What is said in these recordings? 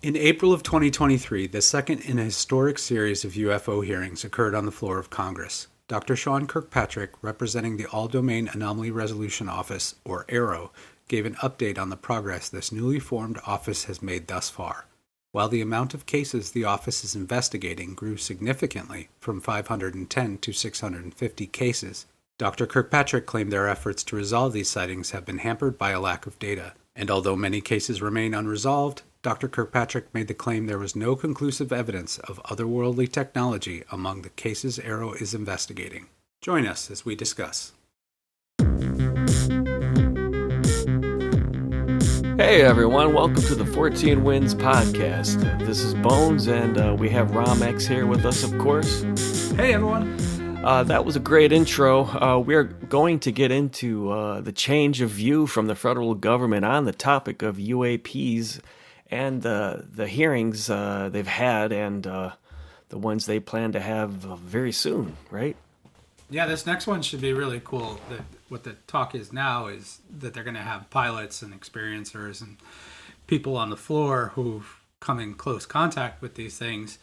In April of 2023, the second in a historic series of UFO hearings occurred on the floor of Congress. Dr. Sean Kirkpatrick, representing the All-Domain Anomaly Resolution Office, or AARO, gave an update on the progress this newly formed office has made thus far. While the amount of cases the office is investigating grew significantly from 510 to 650 cases, Dr. Kirkpatrick claimed their efforts to resolve these sightings have been hampered by a lack of data. And although many cases remain unresolved, Dr. Kirkpatrick made the claim there was no conclusive evidence of otherworldly technology among the cases AARO is investigating. Join us as we discuss. Hey everyone, welcome to the 14 Wins podcast. This is Bones, and we have Romex here with us, of course. Hey everyone. That was a great intro. We're going to get into the change of view from the federal government on the topic of UAPs and the hearings they've had and the ones they plan to have very soon, right? Yeah, this next one should be really cool. What the talk is now is that they're going to have pilots and experiencers and people on the floor who've come in close contact with these things,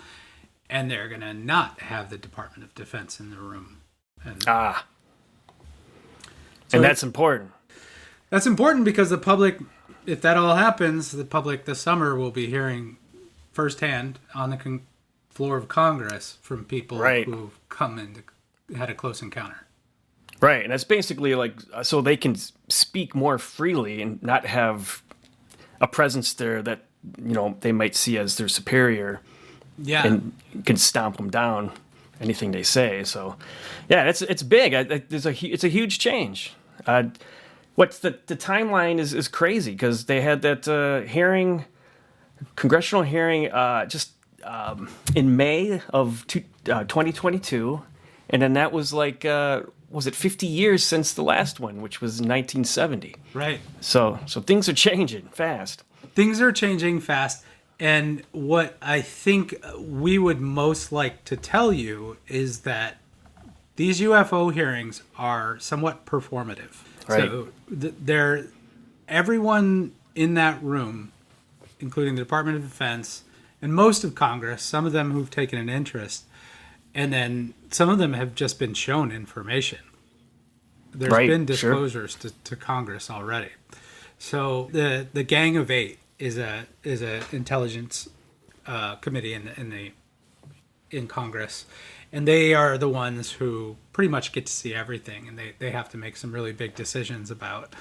and they're going to not have the Department of Defense in the room. So and that's important. That's important because the public, if that all happens, the public this summer will be hearing firsthand on the floor of Congress from people who've come and had a close encounter. Right, and that's basically like so they can speak more freely and not have a presence there that they might see as their superior. Yeah, and can stomp them down. Anything they say. So, yeah, it's big. It's a huge change. What's the timeline is crazy because they had that hearing, congressional hearing, just in May of 2022, and then that was like was it 50 years since the last one, which was 1970. Right. So things are changing fast. Things are changing fast. And what I think we would most like to tell you is that these UFO hearings are somewhat performative. Right. So everyone in that room, including the Department of Defense and most of Congress, some of them who've taken an interest, and then some of them have just been shown information. There's been disclosures to Congress already. So the Gang of Eight is a intelligence committee in Congress, and they are the ones who pretty much get to see everything, and they have to make some really big decisions about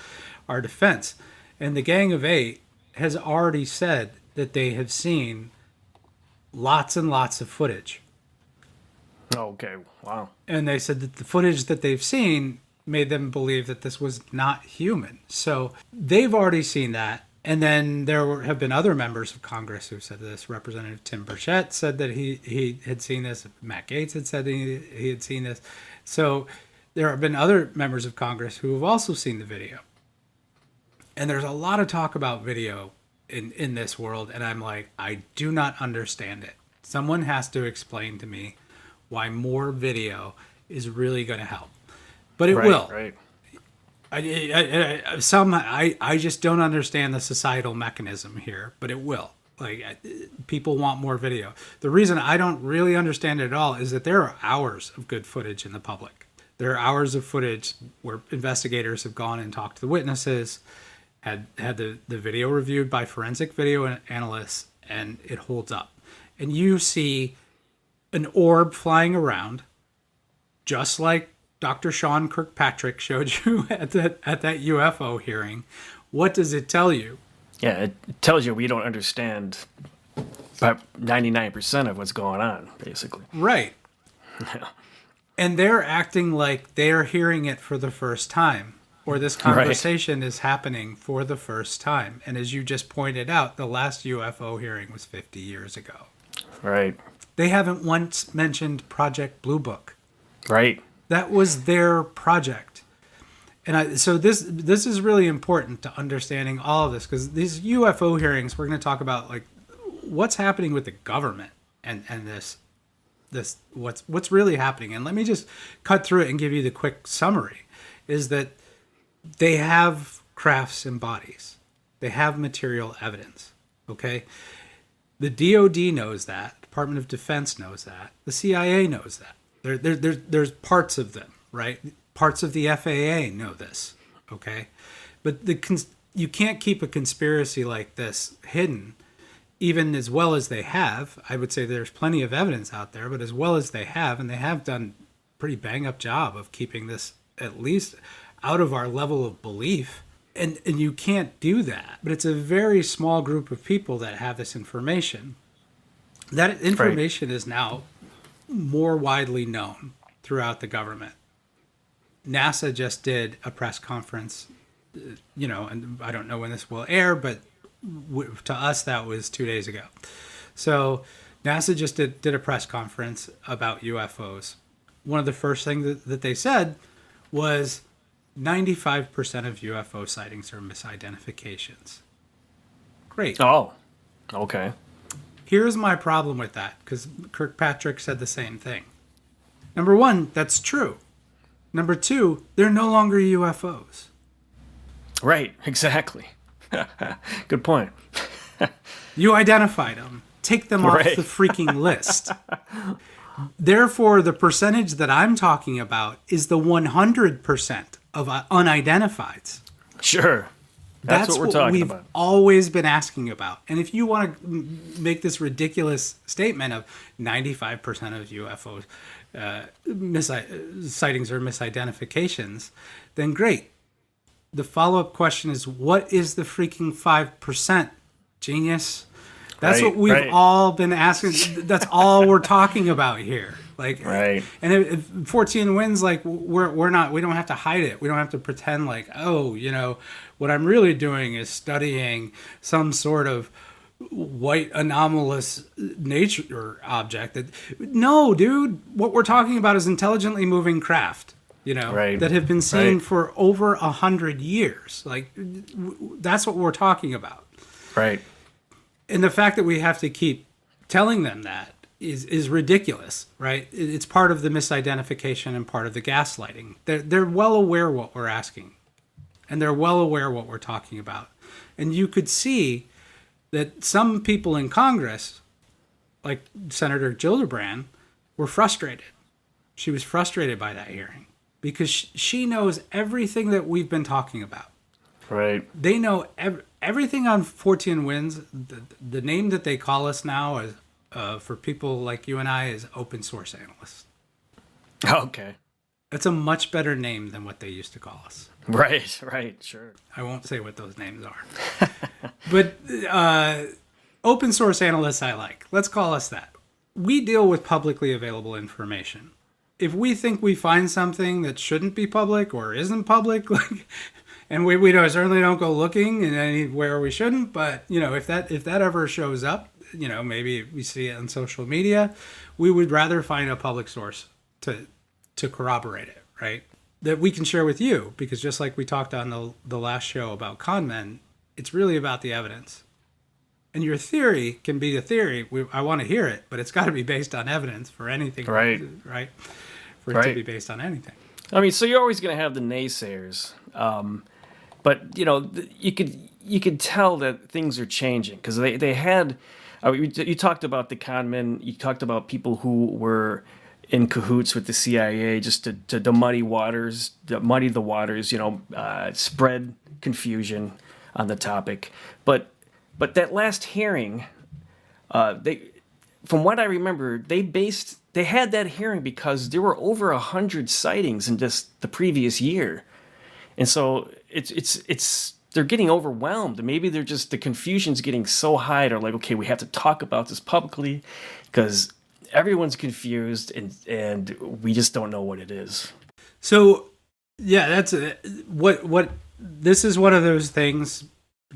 our defense. And the Gang of Eight has already said that they have seen lots and lots of footage. Okay, wow. And they said that the footage that they've seen made them believe that this was not human. So they've already seen that. And then there have been other members of Congress who said this. Representative Tim Burchett said that he had seen this. Matt Gaetz had said he had seen this. So there have been other members of Congress who have also seen the video. And there's a lot of talk about video in this world. And I'm like, I do not understand it. Someone has to explain to me why more video is really going to help. But it will. Right. I just don't understand the societal mechanism here, but it will. People want more video. The reason I don't really understand it at all is that there are hours of good footage in the public. There are hours of footage where investigators have gone and talked to the witnesses, had the video reviewed by forensic video analysts, and it holds up. And you see an orb flying around, just like Dr. Sean Kirkpatrick showed you at that UFO hearing. What does it tell you? Yeah, it tells you we don't understand about 99% of what's going on, basically. Right. Yeah. And they're acting like they're hearing it for the first time, or this conversation is happening for the first time. And as you just pointed out, the last UFO hearing was 50 years ago. Right. They haven't once mentioned Project Blue Book. Right. That was their project. And so this is really important to understanding all of this, because these UFO hearings, we're going to talk about like what's happening with the government and this what's really happening. And let me just cut through it and give you the quick summary, is that they have crafts and bodies. They have material evidence. Okay. The DoD knows that. Department of Defense knows that. The CIA knows that. There's parts of them, right? Parts of the FAA know this, okay? But you can't keep a conspiracy like this hidden, even as well as they have. I would say there's plenty of evidence out there, but as well as they have, and they have done a pretty bang-up job of keeping this at least out of our level of belief. And you can't do that. But it's a very small group of people that have this information. That information is now more widely known throughout the government. NASA just did a press conference, and I don't know when this will air, but to us that was 2 days ago. So NASA just did a press conference about UFOs. One of the first things that they said was 95% of UFO sightings are misidentifications. Great. Oh, okay. Here's my problem with that, because Kirkpatrick said the same thing. Number one, that's true. Number two, they're no longer UFOs. Right, exactly. Good point. You identified them. Take them off the freaking list. Therefore, the percentage that I'm talking about is the 100% of unidentifieds. Sure. That's what we're talking we've about. Always been asking about. And if you want to make this ridiculous statement of 95% of UFOs sightings or misidentifications, then great. The follow-up question is, what is the freaking 5%, genius? That's what we've all been asking. That's all we're talking about here. And if 14 wins, we don't have to hide it. We don't have to pretend what I'm really doing is studying some sort of white anomalous nature object. No, dude, what we're talking about is intelligently moving craft, that have been seen for over 100 years. That's what we're talking about. Right. And the fact that we have to keep telling them that is ridiculous, right? It's part of the misidentification and part of the gaslighting. They're well aware what we're asking, and they're well aware what we're talking about. And you could see that some people in Congress, like Senator Gillibrand, were frustrated. She was frustrated by that hearing because she knows everything that we've been talking about. Right. They know everything on 14 Wins. The name that they call us now is, for people like you and I, is open source analysts. Okay. That's a much better name than what they used to call us. Right, sure. I won't say what those names are. But open source analysts I like. Let's call us that. We deal with publicly available information. If we think we find something that shouldn't be public or isn't public, and we certainly don't go looking in anywhere we shouldn't, but if that ever shows up, maybe we see it on social media, we would rather find a public source to corroborate it, right? That we can share with you, because just like we talked on the last show about con men, it's really about the evidence. And your theory can be the theory. I want to hear it, but it's got to be based on evidence for anything, right? For it to be based on anything. I mean, so you're always going to have the naysayers, but you could tell that things are changing because they had. You talked about the con men. You talked about people who were in cahoots with the CIA just to muddy the waters, spread confusion on the topic. But that last hearing, from what I remember, they had that hearing because there were over 100 sightings in just the previous year, and so it's they're getting overwhelmed. Maybe they're just, the confusion's getting so high. They're like, okay, we have to talk about this publicly because everyone's confused and we just don't know what it is. So, yeah, that's what this is one of those things.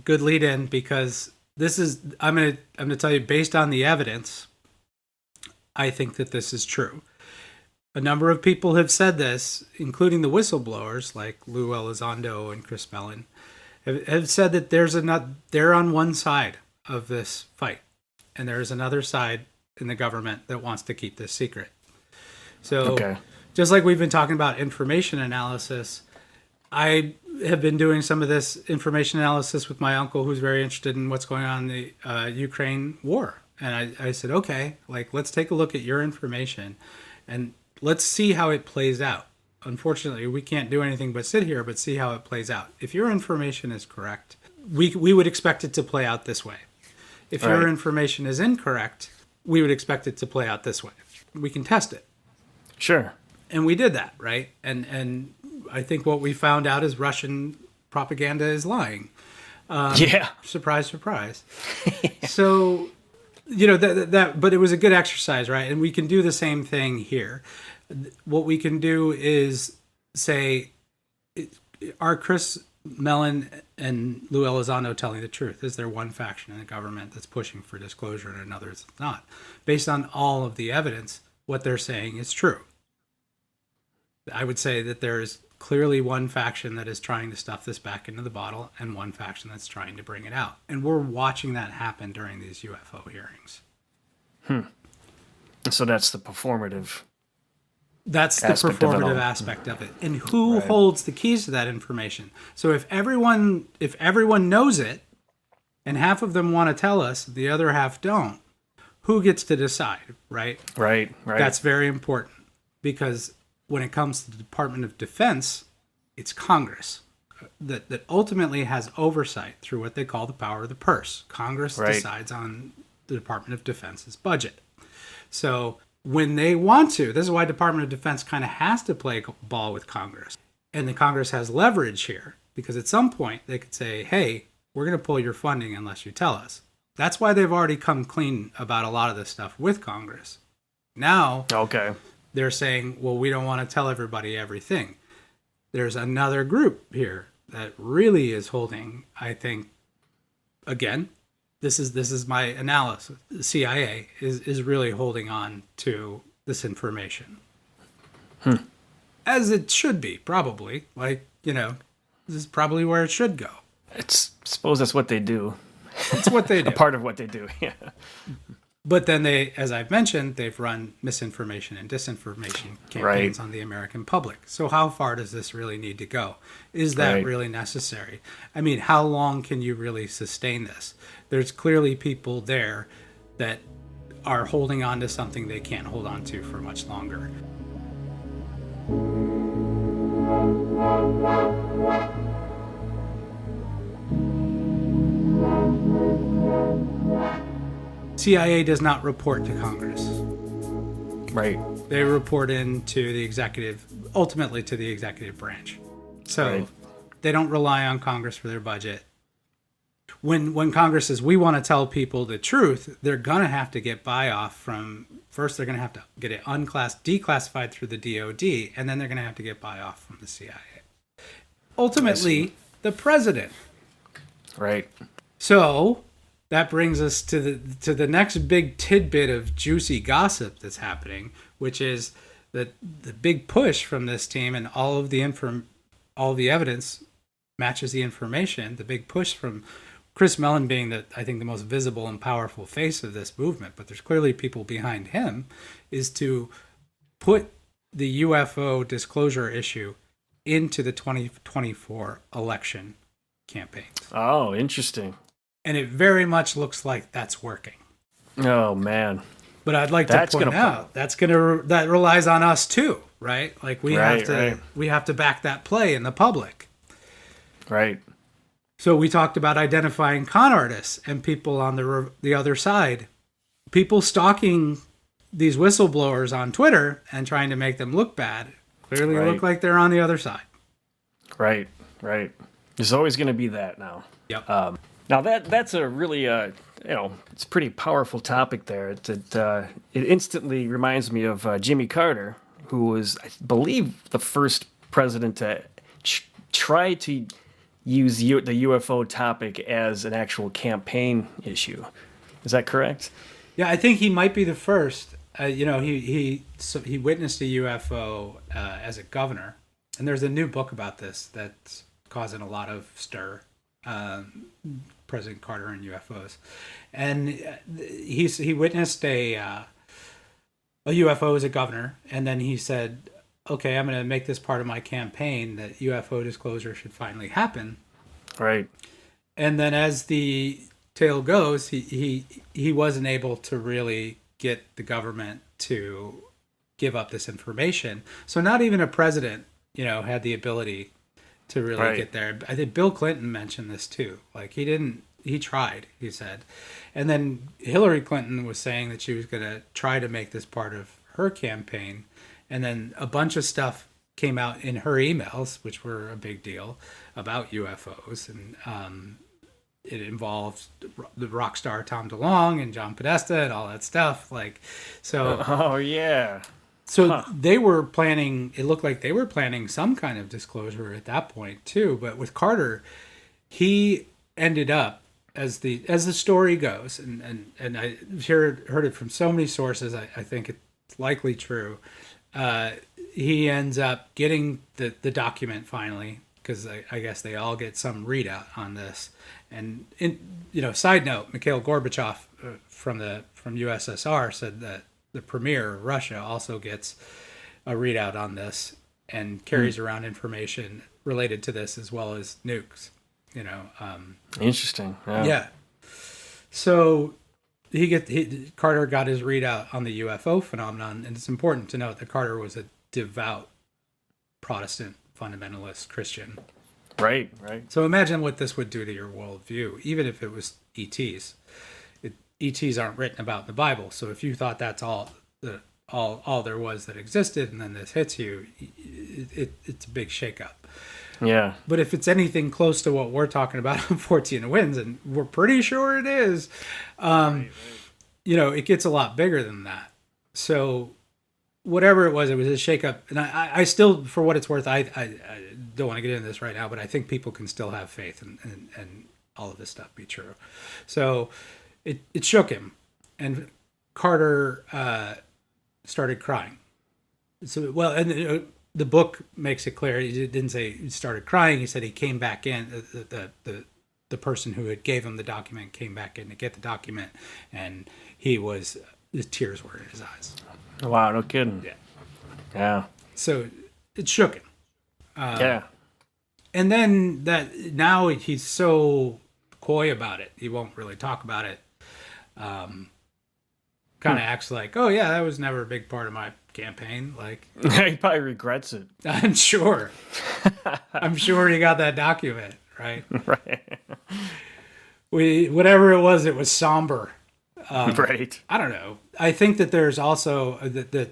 Good lead in, because this is, I'm gonna tell you, based on the evidence, I think that this is true. A number of people have said this, including the whistleblowers like Lou Elizondo and Chris Mellon, have said that they're on one side of this fight, and there's another side in the government that wants to keep this secret. So, just like we've been talking about information analysis, I have been doing some of this information analysis with my uncle, who's very interested in what's going on in the Ukraine war. And I said, okay, like, let's take a look at your information and let's see how it plays out. Unfortunately, we can't do anything but sit here, but see how it plays out. If your information is correct, we would expect it to play out this way. If your information is incorrect, we would expect it to play out this way. We can test it. Sure. And we did that, right? And I think what we found out is Russian propaganda is lying. Surprise, surprise. So, but it was a good exercise, right? And we can do the same thing here. What we can do is say, are Chris Mellon and Lou Elizondo telling the truth? Is there one faction in the government that's pushing for disclosure and another that's not? Based on all of the evidence, what they're saying is true. I would say that there is clearly one faction that is trying to stuff this back into the bottle and one faction that's trying to bring it out. And we're watching that happen during these UFO hearings. So that's the performative. That's the performative aspect of it. And who holds the keys to that information? So if everyone knows it and half of them want to tell us, the other half don't, who gets to decide, right? Right. That's very important because when it comes to the Department of Defense, it's Congress that ultimately has oversight through what they call the power of the purse. Congress decides on the Department of Defense's budget. So when they want to, this is why Department of Defense kind of has to play ball with Congress. And the Congress has leverage here because at some point they could say, hey, we're going to pull your funding unless you tell us. That's why they've already come clean about a lot of this stuff with Congress. Now, they're saying, well, we don't want to tell everybody everything. There's another group here that really is holding, I think, again, this is my analysis. The CIA is really holding on to this information. As it should be, probably. Like, this is probably where it should go. I suppose that's what they do. It's what they do. A part of what they do, yeah. But then they, as I've mentioned, they've run misinformation and disinformation campaigns on the American public. So how far does this really need to go? Is that really necessary? I mean, how long can you really sustain this? There's clearly people there that are holding on to something they can't hold on to for much longer. CIA does not report to Congress. Right. They report into the executive, ultimately to the executive branch. So they don't rely on Congress for their budget. When Congress says, we want to tell people the truth, they're going to have to get buy-off from, first they're going to have to get it declassified through the DOD, and then they're going to have to get buy-off from the CIA. Ultimately, the president. Right. So that brings us to the next big tidbit of juicy gossip that's happening, which is that the big push from this team and all of the evidence matches the information. The big push from Chris Mellon being I think the most visible and powerful face of this movement, but there's clearly people behind him, is to put the UFO disclosure issue into the 2024 election campaigns. Oh, interesting. And it very much looks like that's working. Oh, man. But I'd like to point out that relies on us too, right? Like we have to back that play in the public. Right. So we talked about identifying con artists and people on the other side, people stalking these whistleblowers on Twitter and trying to make them look bad. Clearly look like they're on the other side. Right. There's always going to be that now. Yep. Now that's a really it's a pretty powerful topic there. It instantly reminds me of Jimmy Carter, who was, I believe, the first president to try to use the UFO topic as an actual campaign issue. Is that correct? Yeah, I think he might be the first. He witnessed a UFO as a governor, and there's a new book about this that's causing a lot of stir. President Carter and UFOs, and he witnessed a UFO as a governor, and then he said, "Okay, I'm going to make this part of my campaign that UFO disclosure should finally happen." Right. And then as the tale goes, he wasn't able to really get the government to give up this information. So not even a president, had the ability to really get there. I think Bill Clinton mentioned this too. Like he tried, he said. And then Hillary Clinton was saying that she was going to try to make this part of her campaign. And then a bunch of stuff came out in her emails, which were a big deal, about UFOs. And it involved the rock star Tom DeLonge and John Podesta and all that stuff. Oh, yeah. So they were planning, it looked like they were planning some kind of disclosure at that point too. But with Carter, he ended up, as the story goes, and I heard it from so many sources, I think it's likely true. He ends up getting the document finally, because I guess they all get some readout on this. And side note, Mikhail Gorbachev from USSR said that the premier of Russia also gets a readout on this and carries around information related to this as well as nukes. Interesting. Yeah. So Carter got his readout on the UFO phenomenon, and it's important to note that Carter was a devout Protestant fundamentalist Christian. Right. So imagine what this would do to your worldview, even if it was ETs. ETs aren't written about in the Bible, so if you thought that's all there was that existed, and then this hits you, it's a big shakeup. Yeah. But if it's anything close to what we're talking about on 14 Winds, and we're pretty sure it is, it gets a lot bigger than that. So whatever it was a shakeup. And I still, for what it's worth, I don't want to get into this right now, but I think people can still have faith and all of this stuff be true. So it shook him. And Carter started crying. So, well, and the book makes it clear. He didn't say he started crying. He said he came back in. The person who had gave him the document came back in to get the document, and the tears were in his eyes. Wow, no kidding. Yeah. So it shook him. Yeah. And then now he's so coy about it. He won't really talk about it. Kind of acts like, oh yeah, that was never a big part of my campaign. Like he probably regrets it. I'm sure. I'm sure he got that document, right? Right. Whatever it was somber. Right. I don't know. I think that there's also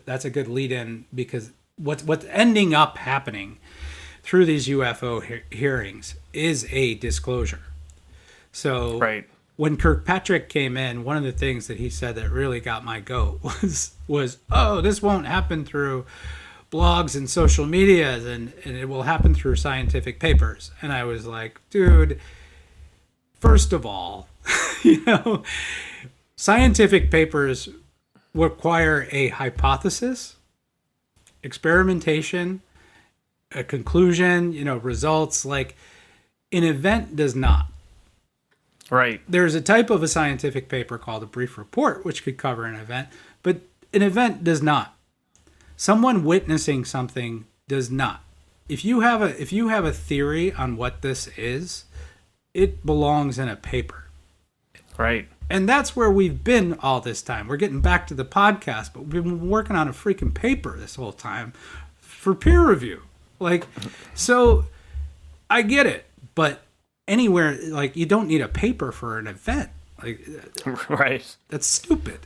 that's a good lead in, because what's ending up happening through these UFO hearings is a disclosure. So right. When Kirkpatrick came in, one of the things that he said that really got my goat was, oh, this won't happen through blogs and social media, and it will happen through scientific papers. And I was like, dude, first of all, scientific papers require a hypothesis, experimentation, a conclusion, results. Like an event does not. Right. There's a type of a scientific paper called a brief report, which could cover an event, but an event does not. Someone witnessing something does not. If you have a theory on what this is, it belongs in a paper. Right. And that's where we've been all this time. We're getting back to the podcast, but we've been working on a freaking paper this whole time for peer review. So I get it, but anywhere, you don't need a paper for an event. Right. That's stupid.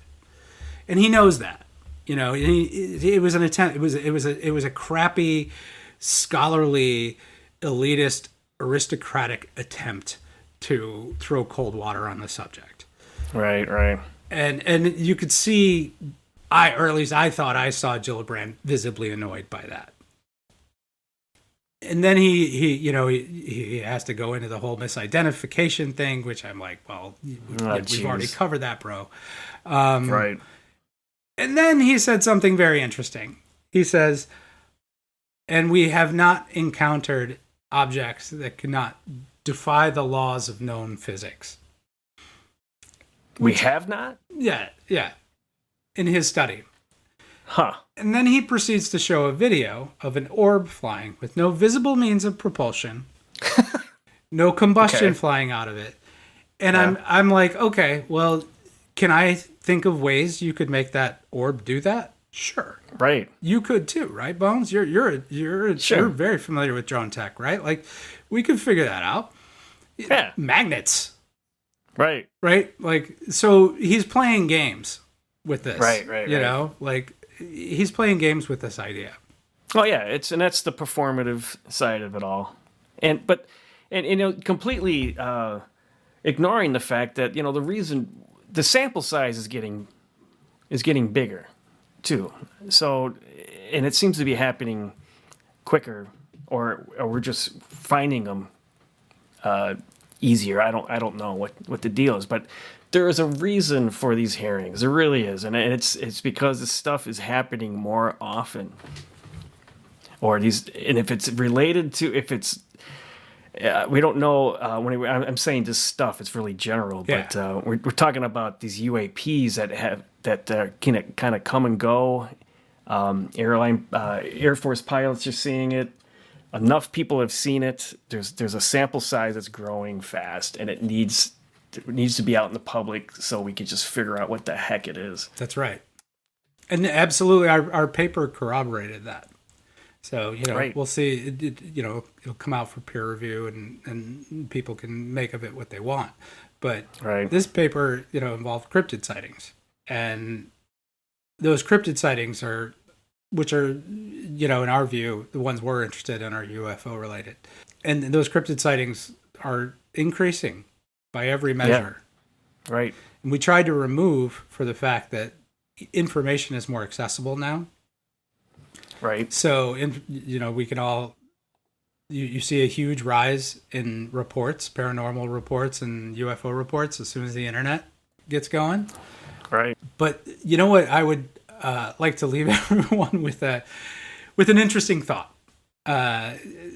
And he knows that. It was an attempt. It was a crappy, scholarly, elitist, aristocratic attempt to throw cold water on the subject. Right. And you could see, or at least I thought I saw Gillibrand visibly annoyed by that. And then he has to go into the whole misidentification thing, which I'm like, well, we've already covered that, bro. Right. And then he said something very interesting. He says, and we have not encountered objects that cannot defy the laws of known physics. We have not? Yeah. In his study. Huh. And then he proceeds to show a video of an orb flying with no visible means of propulsion, no combustion flying out of it. And Yeah. I'm like, okay, well, can I think of ways you could make that orb do that? Sure. Right. You could too, right, Bones? You're Sure. very familiar with drone tech, right? Like, we could figure that out. Yeah. Magnets, Right. right? Like, so he's playing games with this, Right. You know, like he's playing games with this idea. Oh yeah, and that's the performative side of it all, and completely ignoring the fact that the reason the sample size is getting bigger too. So, and it seems to be happening quicker, or we're just finding them easier. I don't know what the deal is, but there is a reason for these hearings. There really is, and it's because this stuff is happening more often. Or these, and if it's related to, if it's, we don't know. I'm saying this stuff, it's really general, but we're talking about these UAPs that kind of come and go. Air Force pilots are seeing it. Enough people have seen it. There's a sample size that's growing fast, and it needs to be out in the public so we can just figure out what the heck it is. That's right, and absolutely, our paper corroborated that. So, Right. We'll see, it'll come out for peer review and people can make of it what they want. But Right. this paper, involved cryptid sightings. And those cryptid sightings which are, in our view, the ones we're interested in are UFO related. And those cryptid sightings are increasing by every measure. Yeah. Right. And we tried to remove for the fact that information is more accessible now. Right. So, we can all, you see a huge rise in reports, paranormal reports and UFO reports as soon as the internet gets going. Right. But you know what? I would like to leave everyone with an interesting thought,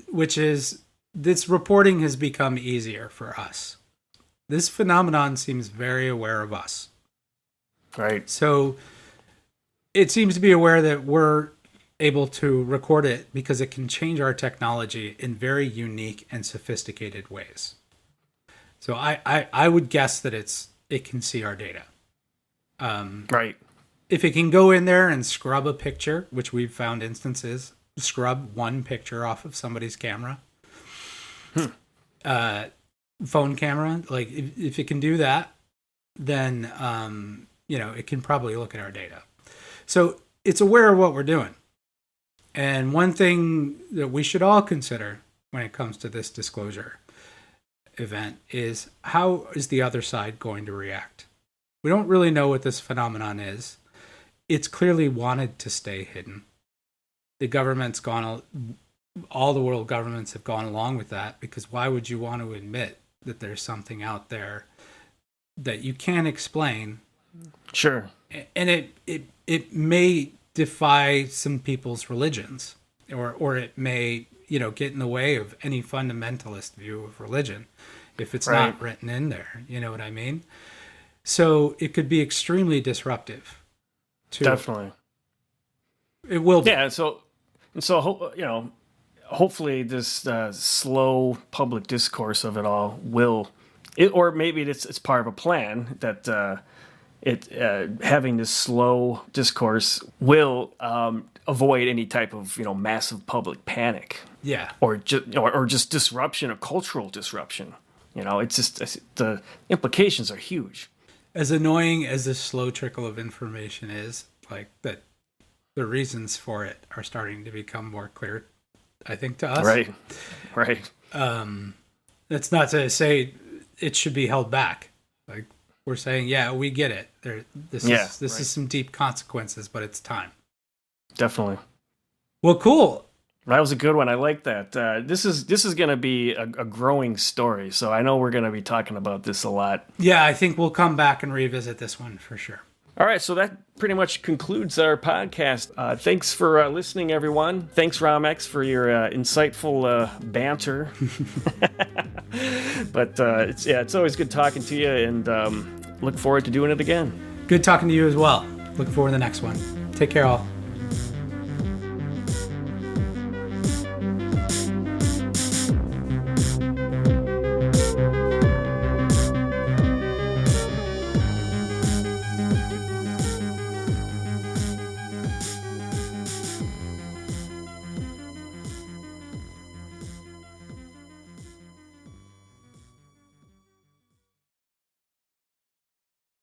which is this reporting has become easier for us. This phenomenon seems very aware of us. Right. So it seems to be aware that we're able to record it because it can change our technology in very unique and sophisticated ways. So I would guess that it can see our data. Right. If it can go in there and scrub a picture, which we've found instances, scrub one picture off of somebody's camera, phone camera, like if it can do that, then it can probably look at our data. So it's aware of what we're doing. And one thing that we should all consider when it comes to this disclosure event is, how is the other side going to react? We don't really know what this phenomenon is. It's clearly wanted to stay hidden. The government's all the world governments have gone along with that, because why would you want to admit that there's something out there that you can't explain? Sure. And it may defy some people's religions, or it may get in the way of any fundamentalist view of religion if it's not written in there. You know what I mean? So it could be extremely disruptive. Definitely. It will be. Yeah. So hopefully this slow public discourse of it all or maybe it's part of a plan that having this slow discourse will avoid any type of massive public panic. Yeah. Or just disruption, or cultural disruption. It's just the implications are huge. As annoying as this slow trickle of information is, like, that the reasons for it are starting to become more clear, I think, to us. Right. That's not to say it should be held back. Like, we're saying, yeah, we get it. This is some deep consequences, but it's time. Definitely. Well, cool. That was a good one. I like that. This is going to be a growing story, so I know we're going to be talking about this a lot. Yeah, I think we'll come back and revisit this one for sure. All right, so that pretty much concludes our podcast. Thanks for listening, everyone. Thanks, Ramex, for your insightful banter. But it's always good talking to you, and look forward to doing it again. Good talking to you as well. Looking forward to the next one. Take care, all.